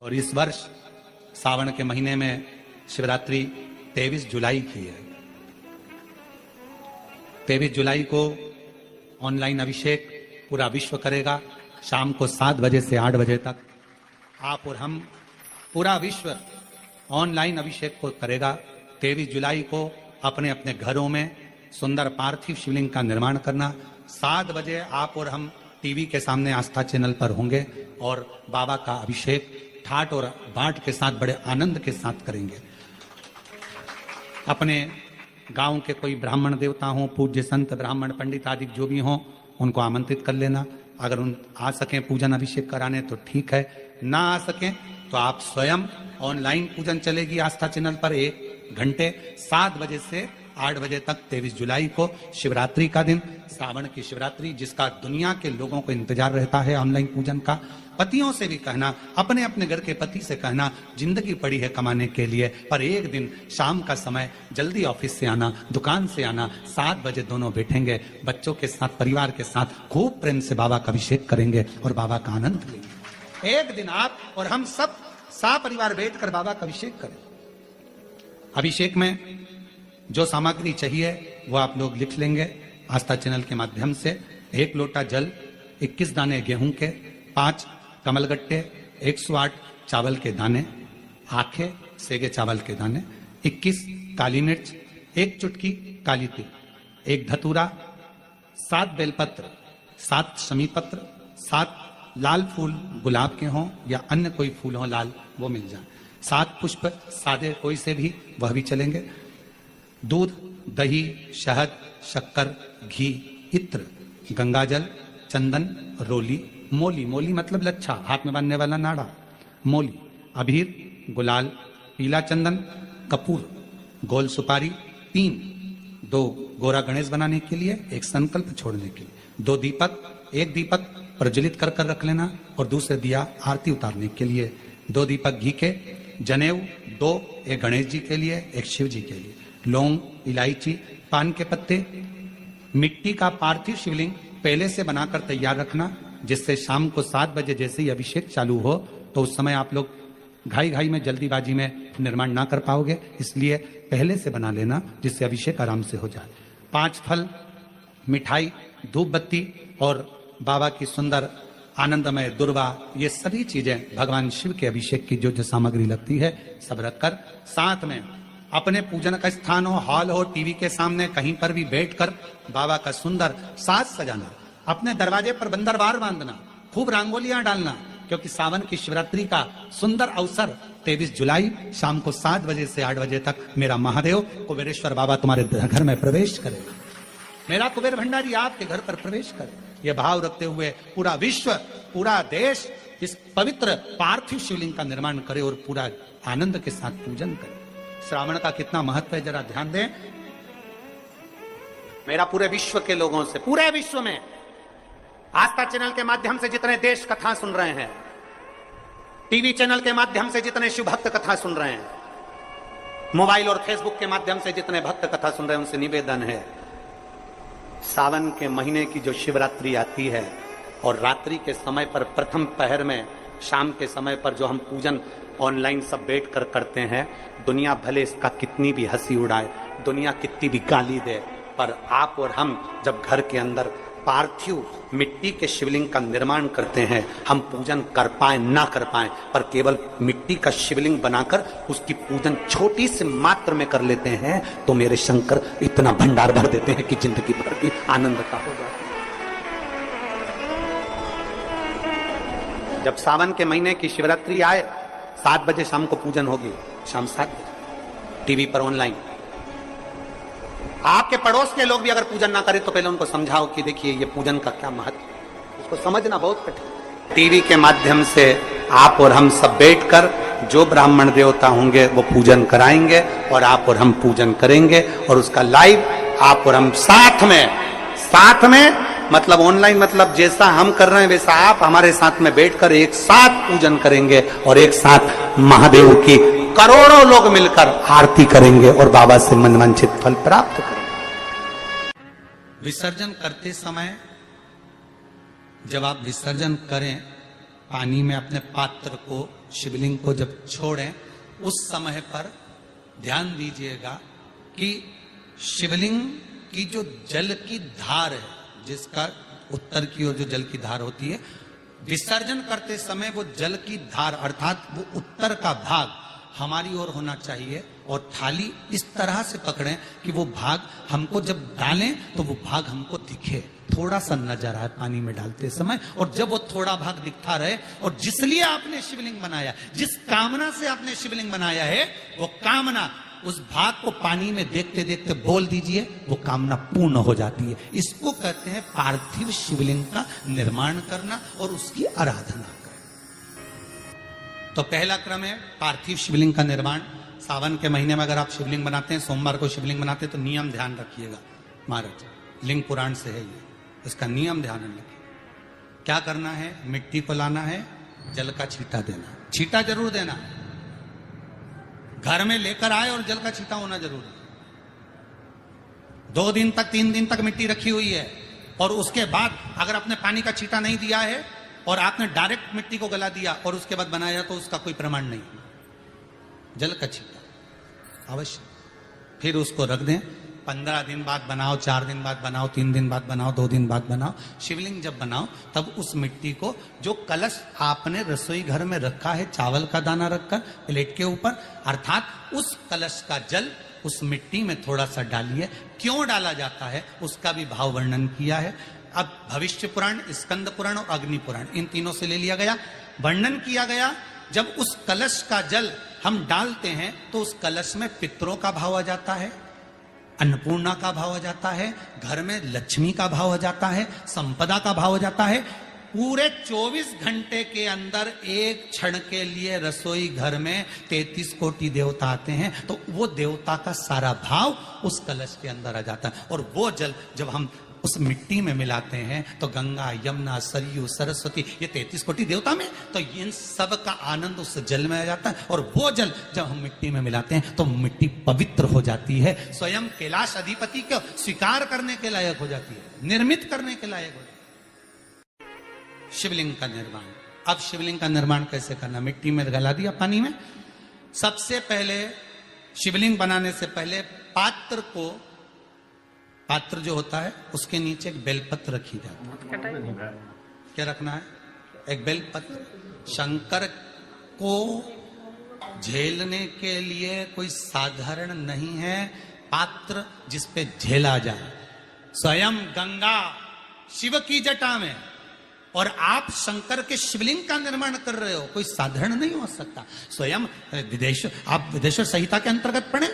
और इस वर्ष सावन के महीने में शिवरात्रि 23 जुलाई की है। 23 जुलाई को ऑनलाइन अभिषेक पूरा विश्व करेगा। शाम को 7 बजे से 8 बजे तक आप और हम पूरा विश्व ऑनलाइन अभिषेक को करेगा। 23 जुलाई को अपने अपने घरों में सुंदर पार्थिव शिवलिंग का निर्माण करना। 7 बजे आप और हम टीवी के सामने आस्था चैनल पर होंगे और बाबा का अभिषेक ठाट और बाट के साथ बड़े आनंद के साथ करेंगे। अपने गांव के कोई ब्राह्मण देवता हों, पूज्य संत ब्राह्मण पंडित आदि जो भी हों, उनको आमंत्रित कर लेना। अगर उन आ सकें पूजन अभिषेक कराने तो ठीक है, ना आ सकें तो आप स्वयं ऑनलाइन पूजन चलेगी आस्था चैनल पर 1 घंटे 7 बजे से 8 बजे तक 23 जुलाई को शिवरात्रि का दिन, सावन की शिवरात्रि जिसका दुनिया के लोगों को इंतजार रहता है ऑनलाइन पूजन का। पतियों से भी कहना, अपने अपने घर के पति से कहना, जिंदगी पड़ी है कमाने के लिए, पर एक दिन शाम का समय जल्दी ऑफिस से आना, दुकान से आना, 7 बजे दोनों बैठेंगे बच्चों के साथ, परिवार के साथ, खूब प्रेम से बाबा का अभिषेक करेंगे और बाबा का आनंद लेंगे। एक दिन आप और हम सब परिवार बैठकर बाबा का अभिषेक करें। अभिषेक में जो सामग्री चाहिए वो आप लोग लिख लेंगे आस्था चैनल के माध्यम से। 1 लोटा जल, 21 दाने गेहूं के, 5 कमलगट्टे, 108 चावल के दाने, आंखें सेगे चावल के दाने, 21 काली मिर्च, 1 चुटकी काली तिल, 1 धतूरा, 7 बेलपत्र, 7 शमी पत्र, 7 लाल फूल गुलाब के हों या अन्य कोई फूल हो लाल वो मिल जाए, 7 पुष्प सादे कोई से भी वह भी चलेंगे, दूध, दही, शहद, शक्कर, घी, इत्र, गंगाजल, चंदन, रोली, मोली, मोली मतलब लच्छा, हाथ में बांधने वाला नाड़ा, मोली, अबीर, गुलाल, पीला चंदन, कपूर, गोल सुपारी, 2 गोरा गणेश बनाने के लिए, 1 संकल्प छोड़ने के लिए, 2 दीपक, 1 दीपक प्रज्वलित कर रख लेना और दूसरे दिया आरती उतारने के लिए, 2 दीपक घी के, जनेऊ 2, 1 गणेश जी के लिए, 1 शिव जी के लिए, लौंग, इलायची, पान के पत्ते, मिट्टी का पार्थिव शिवलिंग पहले से बनाकर तैयार रखना, जिससे शाम को 7 बजे जैसे ही अभिषेक चालू हो तो उस समय आप लोग घाई में जल्दीबाजी में निर्माण ना कर पाओगे, इसलिए पहले से बना लेना जिससे अभिषेक आराम से हो जाए। 5 फल, मिठाई, धूप बत्ती और बाबा की सुंदर आनंदमय दुर्वा, ये सभी चीजें भगवान शिव के अभिषेक की जो सामग्री लगती है सब रखकर, साथ में अपने पूजन का स्थान हो, हॉल हो, टीवी के सामने कहीं पर भी बैठकर बाबा का सुंदर साज सजाना, अपने दरवाजे पर बंदरवार बांधना, खूब रंगोलियां डालना, क्योंकि सावन की शिवरात्रि का सुंदर अवसर 23 जुलाई शाम को 7 बजे से 8 बजे तक मेरा महादेव कुबेरेश्वर बाबा तुम्हारे घर में प्रवेश करेगा, मेरा कुबेर भंडारी आपके घर पर प्रवेश करे। यह भाव रखते हुए पूरा विश्व, पूरा देश इस पवित्र पार्थिव शिवलिंग का निर्माण करे और पूरा आनंद के साथ पूजन करे। श्रावण का कितना महत्व है जरा ध्यान दें। मेरा पूरे विश्व के लोगों से, पूरे विश्व में आस्था चैनल के माध्यम से जितने देश कथा सुन रहे हैं, टीवी चैनल के माध्यम से जितने शिव भक्त कथा सुन रहे हैं, मोबाइल और फेसबुक के माध्यम से जितने भक्त कथा सुन रहे हैं, उनसे निवेदन है, सावन के महीने की जो शिवरात्रि आती है और रात्रि के समय पर प्रथम पहर में शाम के समय पर जो हम पूजन ऑनलाइन सब बैठ कर करते हैं, दुनिया भले इसका कितनी भी हंसी उड़ाए, दुनिया कितनी भी गाली दे, पर आप और हम जब घर के अंदर पार्थिव मिट्टी के शिवलिंग का निर्माण करते हैं, हम पूजन कर पाए ना कर पाए, पर केवल मिट्टी का शिवलिंग बनाकर उसकी पूजन छोटी से मात्र में कर लेते हैं तो मेरे शंकर इतना भंडार भर देते हैं कि जिंदगी भर की आनंद का हो जाता है। जब सावन के महीने की शिवरात्रि आए, 7 बजे शाम को पूजन होगी, शाम 7 बजे टीवी पर ऑनलाइन। आपके पड़ोस के लोग भी अगर पूजन ना करें तो पहले उनको समझाओ कि देखिए ये पूजन का क्या महत्व है, उसको समझना बहुत कठिन। टीवी के माध्यम से आप और हम सब बैठकर जो ब्राह्मण देवता होंगे वो पूजन कराएंगे और आप और हम पूजन करेंगे और उसका लाइव आप और हम साथ में मतलब ऑनलाइन, मतलब जैसा हम कर रहे हैं वैसा आप हमारे साथ में बैठकर एक साथ पूजन करेंगे और एक साथ महादेव की करोड़ों लोग मिलकर आरती करेंगे और बाबा से मनवांछित फल प्राप्त करेंगे। विसर्जन करते समय जब आप विसर्जन करें पानी में अपने पात्र को, शिवलिंग को जब छोड़ें, उस समय पर ध्यान दीजिएगा कि शिवलिंग की जो जल की धार है, जिसका उत्तर की ओर जो जल की धार होती है, विसर्जन करते समय वो जल की धार अर्थात वो उत्तर का भाग हमारी ओर होना चाहिए और थाली इस तरह से पकड़ें कि वो भाग हमको जब डालें तो वो भाग हमको दिखे, थोड़ा सा नजर आए पानी में डालते समय। और जब वो थोड़ा भाग दिखता रहे, और जिसलिए आपने शिवलिंग बनाया, जिस कामना से आपने शिवलिंग बनाया है, वो कामना उस भाग को पानी में देखते देखते बोल दीजिए, वो कामना पूर्ण हो जाती है। इसको कहते हैं पार्थिव शिवलिंग का निर्माण करना और उसकी आराधना करना। तो पहला क्रम है पार्थिव शिवलिंग का निर्माण। सावन के महीने में अगर आप शिवलिंग बनाते हैं, सोमवार को शिवलिंग बनाते हैं, तो नियम ध्यान रखिएगा महाराज, लिंग पुराण से है ये, इसका नियम ध्यान रखिए। क्या करना है? मिट्टी को लाना है, जल का छींटा देना, छींटा जरूर देना, घर में लेकर आए और जल का छींटा होना जरूरी है। 2 दिन तक 3 दिन तक मिट्टी रखी हुई है और उसके बाद अगर आपने पानी का छींटा नहीं दिया है और आपने डायरेक्ट मिट्टी को गला दिया और उसके बाद बनाया, तो उसका कोई प्रमाण नहीं। जल का छींटा अवश्य। फिर उसको रख दें, 15 दिन बाद बनाओ, 4 दिन बाद बनाओ, 3 दिन बाद बनाओ, 2 दिन बाद बनाओ। शिवलिंग जब बनाओ तब उस मिट्टी को, जो कलश आपने रसोई घर में रखा है, चावल का दाना रखकर प्लेट के ऊपर, अर्थात उस कलश का जल उस मिट्टी में थोड़ा सा डालिए। क्यों डाला जाता है उसका भी भाव वर्णन किया है। अब भविष्य पुराण, स्कंद पुराण और अग्नि पुराण, इन तीनों से ले लिया गया, वर्णन किया गया। जब उस कलश का जल हम डालते हैं तो उस कलश में पितरों का भाव आ जाता है, अन्नपूर्णा का भाव आ जाता है, घर में लक्ष्मी का भाव आ जाता है, संपदा का भाव आ जाता है। पूरे 24 घंटे के अंदर एक क्षण के लिए रसोई घर में 33 कोटि देवता आते हैं, तो वो देवता का सारा भाव उस कलश के अंदर आ जाता है। और वो जल जब हम उस मिट्टी में मिलाते हैं तो गंगा, यमुना, सरयू, सरस्वती, ये 33 कोटि देवता में, तो इन सब का आनंद उस जल में आ जाता है। और वो जल जब हम मिट्टी में मिलाते हैं तो मिट्टी पवित्र हो जाती है, स्वयं कैलाश अधिपति को स्वीकार करने के लायक हो जाती है, निर्मित करने के लायक हो जाती है। शिवलिंग का निर्माण। अब शिवलिंग का निर्माण कैसे करना? मिट्टी में गला दिया पानी में। सबसे पहले शिवलिंग बनाने से पहले पात्र जो होता है उसके नीचे एक बेलपत्र रखी जाती है। क्या रखना है? एक बेलपत्र। शंकर को झेलने के लिए कोई साधारण नहीं है पात्र जिस पे झेला जाए। स्वयं गंगा शिव की जटा में, और आप शंकर के शिवलिंग का निर्माण कर रहे हो, कोई साधारण नहीं हो सकता। स्वयं आप विदेश्वर संहिता के अंतर्गत पढ़े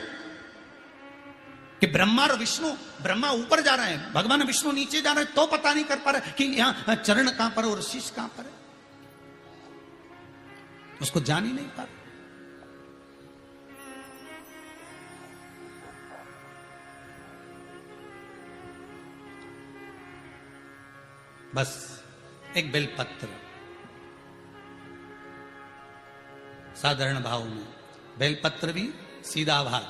कि ब्रह्मा और विष्णु, ब्रह्मा ऊपर जा रहे हैं, भगवान विष्णु नीचे जा रहे हैं, तो पता नहीं कर पा रहे कि यहां चरण कहां पर और शीश कहां पर है, उसको जान ही नहीं पा रहे। बस एक बेलपत्र, साधारण भाव में बेलपत्र भी सीधा भाग,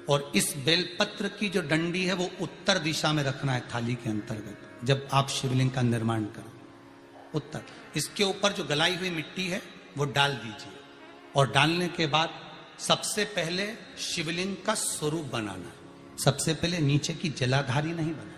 और इस बेलपत्र की जो डंडी है वो उत्तर दिशा में रखना है थाली के अंतर्गत। जब आप शिवलिंग का निर्माण करें, उत्तर, इसके ऊपर जो गलाई हुई मिट्टी है वो डाल दीजिए। और डालने के बाद सबसे पहले शिवलिंग का स्वरूप बनाना है। सबसे पहले नीचे की जलाधारी नहीं बनाना।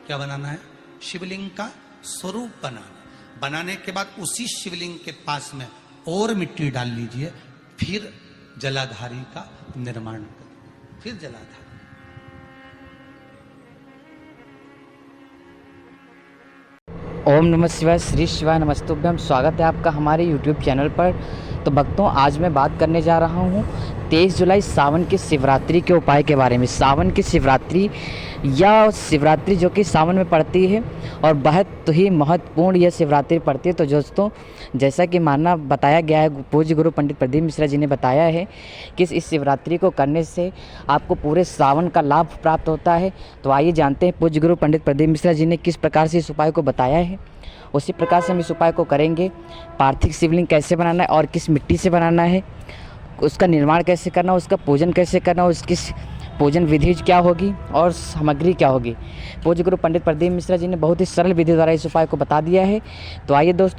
क्या बनाना है? शिवलिंग का स्वरूप बनाना। बनाने के बाद उसी शिवलिंग के पास में और मिट्टी डाल लीजिए, फिर जलाधारी का निर्माण करें, फिर जलाधारी। ओम नमः शिवाय, श्री शिवाय नमस्तुभ्यम। स्वागत है आपका हमारे YouTube चैनल पर। तो भक्तों, आज मैं बात करने जा रहा हूँ 23 जुलाई सावन की शिवरात्रि के उपाय के बारे में। सावन की शिवरात्रि या शिवरात्रि जो कि सावन में पड़ती है और बहुत ही महत्वपूर्ण यह शिवरात्रि पड़ती है। तो दोस्तों, जैसा कि मानना बताया गया है, पूज्य गुरु पंडित प्रदीप मिश्रा जी ने बताया है कि इस शिवरात्रि को करने से आपको पूरे सावन का लाभ प्राप्त होता है। तो आइए जानते हैं पूज्य गुरु पंडित प्रदीप मिश्रा जी ने किस प्रकार से इस उपाय को बताया है। उसी प्रकार से हम इस उपाय को करेंगे। पार्थिव शिवलिंग कैसे बनाना है और किस मिट्टी से बनाना है, उसका निर्माण कैसे करना, उसका पूजन कैसे करना, उसकी पूजन विधि क्या होगी और सामग्री क्या होगी। पूज्य गुरु पंडित प्रदीप मिश्रा जी ने बहुत ही सरल विधि द्वारा इस उपाय को बता दिया है। तो आइए दोस्तों